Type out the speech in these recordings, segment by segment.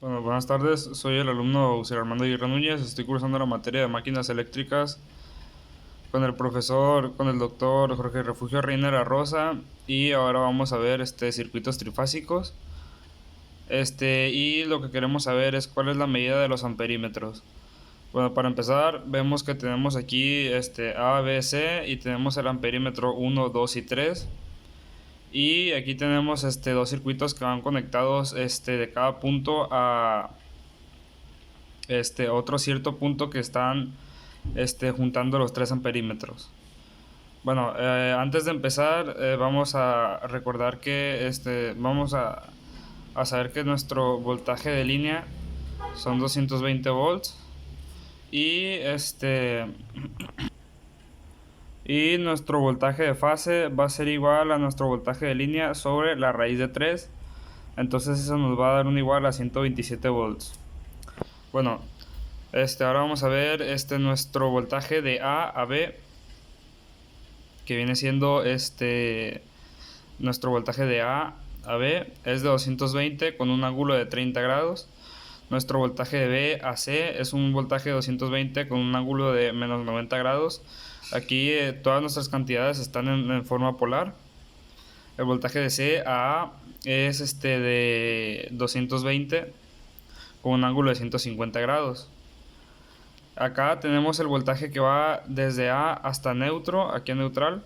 Bueno, buenas tardes, soy el alumno José Armando Aguirre Núñez, estoy cursando la materia de máquinas eléctricas con el doctor Jorge Refugio Reina La Rosa, y ahora vamos a ver circuitos trifásicos. Y lo que queremos saber es cuál es la medida de los amperímetros. Bueno, para empezar, vemos que tenemos aquí A, B, C, y tenemos el amperímetro 1, 2 y 3. Y aquí tenemos dos circuitos que van conectados de cada punto a otro cierto punto que están juntando los tres amperímetros. Bueno, antes de empezar, vamos a recordar que vamos a saber que nuestro voltaje de línea son 220 volts, y y nuestro voltaje de fase va a ser igual a nuestro voltaje de línea sobre la raíz de 3. Entonces eso nos va a dar un igual a 127 volts. Bueno, ahora vamos a ver nuestro voltaje de A a B, que viene siendo nuestro voltaje de A B es de 220 con un ángulo de 30 grados. Nuestro voltaje de B a C es un voltaje de 220 con un ángulo de menos 90 grados. Aquí todas nuestras cantidades están en forma polar. El voltaje de C a A es de 220 con un ángulo de 150 grados. Acá tenemos el voltaje que va desde A hasta neutro, aquí a neutral.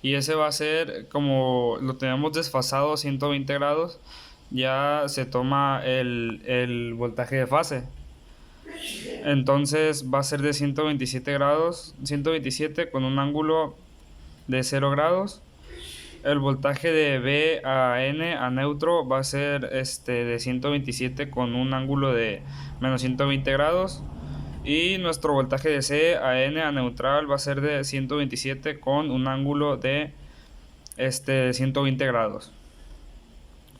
Y ese va a ser, como lo tenemos desfasado 120 grados, ya se toma el voltaje de fase. Entonces va a ser de 127 grados, 127 con un ángulo de 0 grados. El voltaje de B a N a neutro va a ser de 127 con un ángulo de menos 120 grados. Y nuestro voltaje de C a N a neutral va a ser de 127 con un ángulo de 120 grados.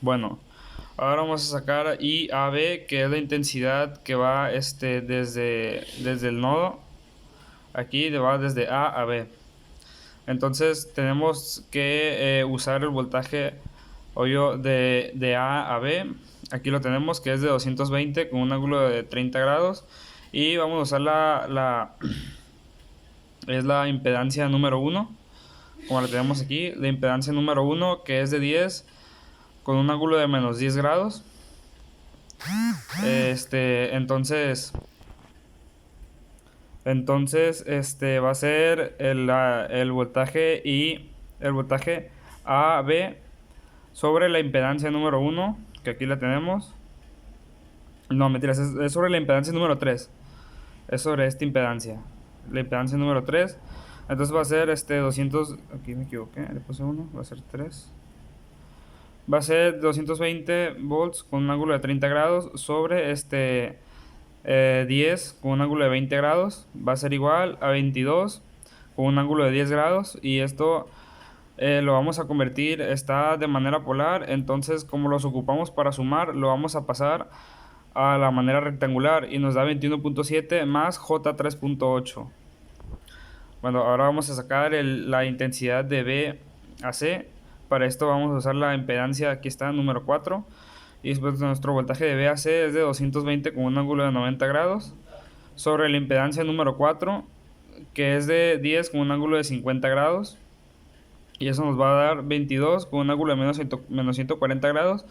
Bueno, ahora vamos a sacar I a B, que es la intensidad que va desde el nodo. Aquí va desde A a B. Entonces tenemos que usar el voltaje de A a B. Aquí lo tenemos, que es de 220 con un ángulo de 30 grados. Y vamos a usar es la impedancia número 1, como la tenemos aquí. La impedancia número 1, que es de 10 con un ángulo de menos 10 grados. Entonces va a ser el voltaje el voltaje AB sobre la impedancia número 1, que aquí la tenemos. No, mentiras, es sobre la impedancia número 3. Es sobre esta impedancia, la impedancia número 3. Entonces va a ser 200, aquí me equivoqué, le puse 1, va a ser 3. Va a ser 220 volts con un ángulo de 30 grados sobre 10 con un ángulo de 20 grados. Va a ser igual a 22 con un ángulo de 10 grados. Y esto lo vamos a convertir, está de manera polar. Entonces, como los ocupamos para sumar, lo vamos a pasar a la manera rectangular y nos da 21.7 más J3.8. Bueno, ahora vamos a sacar la intensidad de B a C. Para esto vamos a usar la impedancia, aquí está, número 4. Y después nuestro voltaje de B a C es de 220 con un ángulo de 90 grados. Sobre la impedancia número 4, que es de 10 con un ángulo de 50 grados. Y eso nos va a dar 22 con un ángulo de menos 140 grados.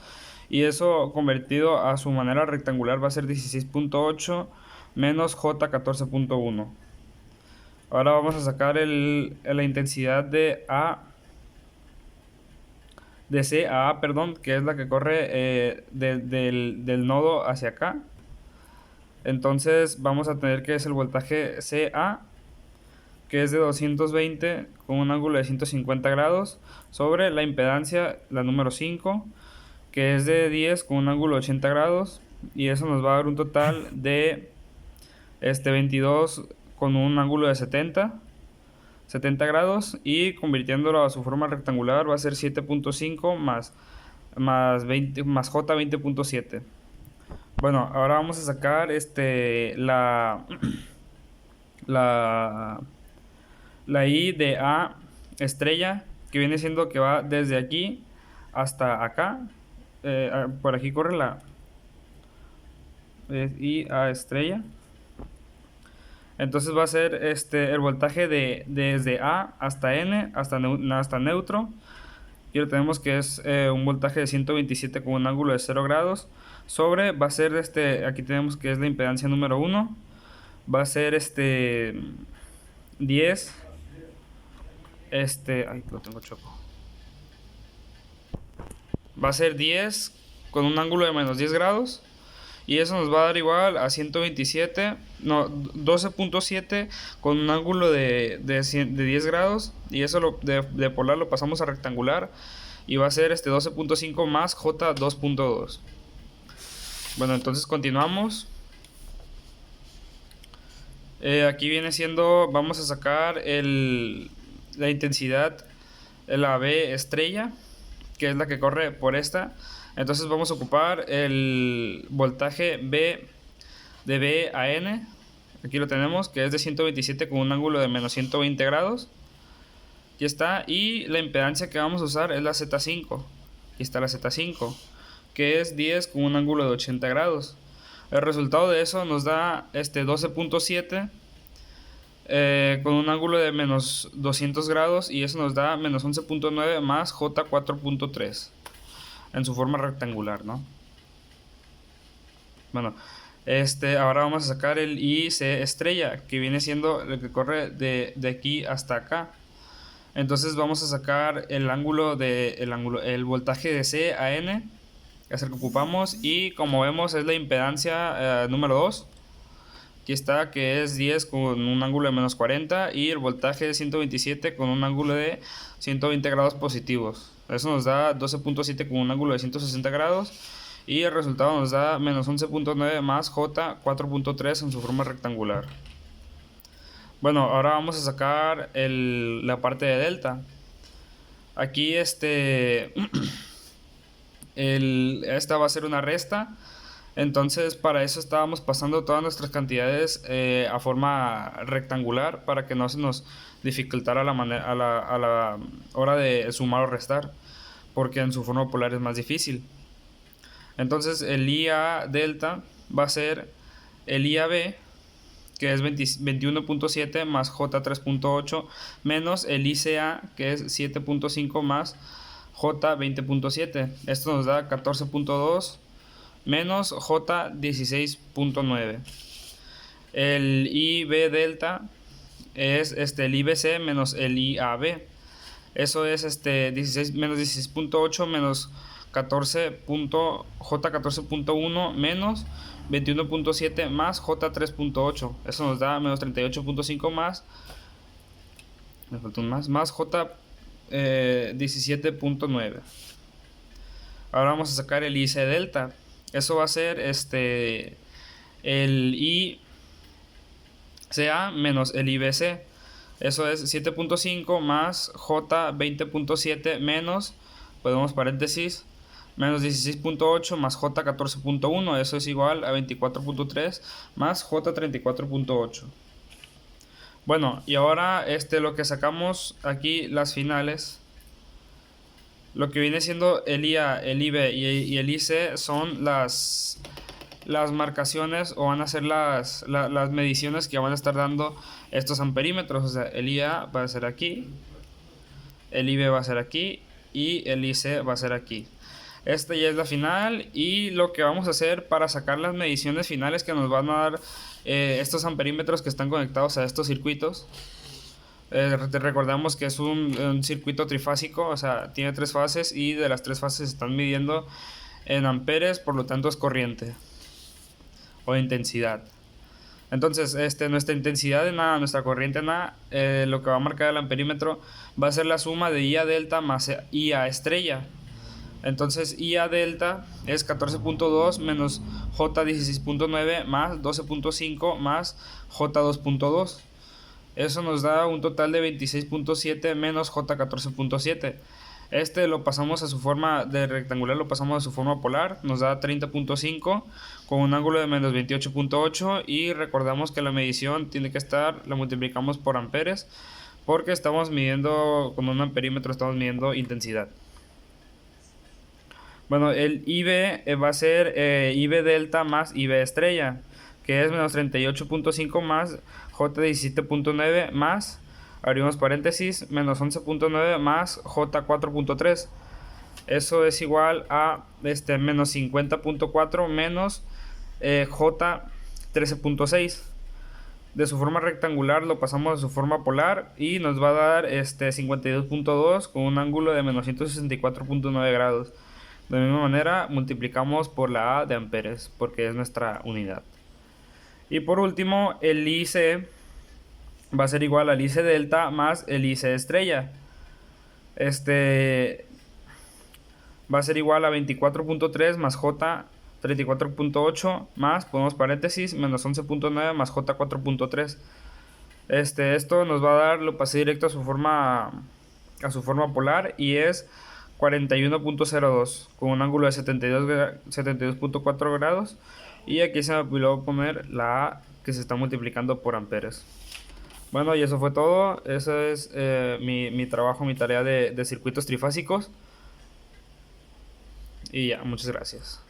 Y eso convertido a su manera rectangular va a ser 16.8 menos J14.1. Ahora vamos a sacar la intensidad de C a A, perdón, que es la que corre del nodo hacia acá. Entonces vamos a tener que es el voltaje CA, que es de 220 con un ángulo de 150 grados, sobre la impedancia, la número 5, que es de 10 con un ángulo de 80 grados. Y eso nos va a dar un total de 22 con un ángulo de 70 grados, y convirtiéndolo a su forma rectangular va a ser 7.5 más 20 más J 20.7. Bueno, ahora vamos a sacar la la I de A estrella, que viene siendo que va desde aquí hasta acá. Por aquí corre es IA estrella. Entonces va a ser el voltaje desde A hasta N hasta neutro. Y lo tenemos que es un voltaje de 127 con un ángulo de 0 grados. Sobre va a ser aquí tenemos que es la impedancia número 1. Va a ser 10. Ay, lo tengo choco. Va a ser 10 con un ángulo de menos 10 grados. Y eso nos va a dar igual a 127, no, 12.7 con un ángulo de 10 grados. Y eso de polar lo pasamos a rectangular. Y va a ser 12.5 más J 2.2. Bueno, entonces continuamos. Aquí viene siendo, vamos a sacar la intensidad, la B estrella, que es la que corre por esta. Entonces vamos a ocupar el voltaje B de B a N. Aquí lo tenemos, que es de 127 con un ángulo de menos 120 grados. Aquí está. Y la impedancia que vamos a usar es la Z5. Aquí está la Z5, que es 10 con un ángulo de 80 grados. El resultado de eso nos da 12.7 con un ángulo de menos 200 grados. Y eso nos da menos 11.9 más J 4.3 en su forma rectangular, ¿no? Bueno, ahora vamos a sacar el IC estrella, que viene siendo el que corre de aquí hasta acá. Entonces vamos a sacar el voltaje de C a N, que es el que ocupamos, y como vemos es la impedancia número 2. Aquí está, que es 10 con un ángulo de menos 40, y el voltaje de 127 con un ángulo de 120 grados positivos. Eso nos da 12.7 con un ángulo de 160 grados. Y el resultado nos da menos 11.9 más J 4.3 en su forma rectangular. Bueno, ahora vamos a sacar la parte de delta. Aquí esta va a ser una resta. Entonces para eso estábamos pasando todas nuestras cantidades a forma rectangular, para que no se nos dificultara a la hora de sumar o restar, porque en su forma polar es más difícil. Entonces el IA delta va a ser el IAB, que es 21.7 más J 3.8 menos el ICA, que es 7.5 más J 20.7. Esto nos da 14.2 menos J 16.9. El IB delta es el IBC menos el IAB. Eso es 16 menos 16.8 menos 14. J 14.1 menos 21.7 más J 3.8. Eso nos da menos 38.5 más. Me faltó un más J 17.9. Ahora vamos a sacar el IC delta. Eso va a ser el ICA menos el IBC. Eso es 7.5 más J 20.7 menos, podemos paréntesis, menos 16.8 más J 14.1. Eso es igual a 24.3 más J 34.8. Bueno, y ahora lo que sacamos aquí, las finales, lo que viene siendo el IA, el IB y el IC son las marcaciones, o van a ser las mediciones que van a estar dando estos amperímetros. O sea, el IA va a ser aquí, el IB va a ser aquí y el IC va a ser aquí. Esta ya es la final, y lo que vamos a hacer para sacar las mediciones finales que nos van a dar estos amperímetros que están conectados a estos circuitos. Recordamos que es un circuito trifásico, o sea, tiene 3 fases, y de las 3 fases se están midiendo en amperes, por lo tanto es corriente o intensidad. Entonces nuestra intensidad en A, nuestra corriente en A, lo que va a marcar el amperímetro va a ser la suma de IA delta más IA estrella. Entonces IA delta es 14.2 menos J 16.9 más 12.5 más J 2.2. Eso nos da un total de 26.7 menos J 14.7. Lo pasamos a su forma de rectangular, lo pasamos a su forma polar, nos da 30.5 con un ángulo de menos 28.8. Y recordamos que la medición tiene que estar, la multiplicamos por amperes, porque estamos midiendo con un amperímetro, estamos midiendo intensidad. Bueno, el IB va a ser IB delta más IB estrella, que es menos 38.5 más J 17.9 más, abrimos paréntesis, menos 11.9 más J 4.3. Eso es igual a menos 50.4 menos J 13.6. De su forma rectangular lo pasamos a su forma polar y nos va a dar 52.2 con un ángulo de menos 164.9 grados. De la misma manera multiplicamos por la A de amperes porque es nuestra unidad. Y por último el IC va a ser igual al IC delta más el IC estrella. Este va a ser igual a 24.3 más J 34.8 más, ponemos paréntesis, menos 11.9 más J 4.3. Esto nos va a dar, lo pasé directo a su forma polar y es 41.02 con un ángulo de 72.4 grados. Y aquí se me olvidó poner la A que se está multiplicando por amperes. Bueno, y eso fue todo. Eso es mi trabajo, mi tarea de circuitos trifásicos. Y ya, muchas gracias.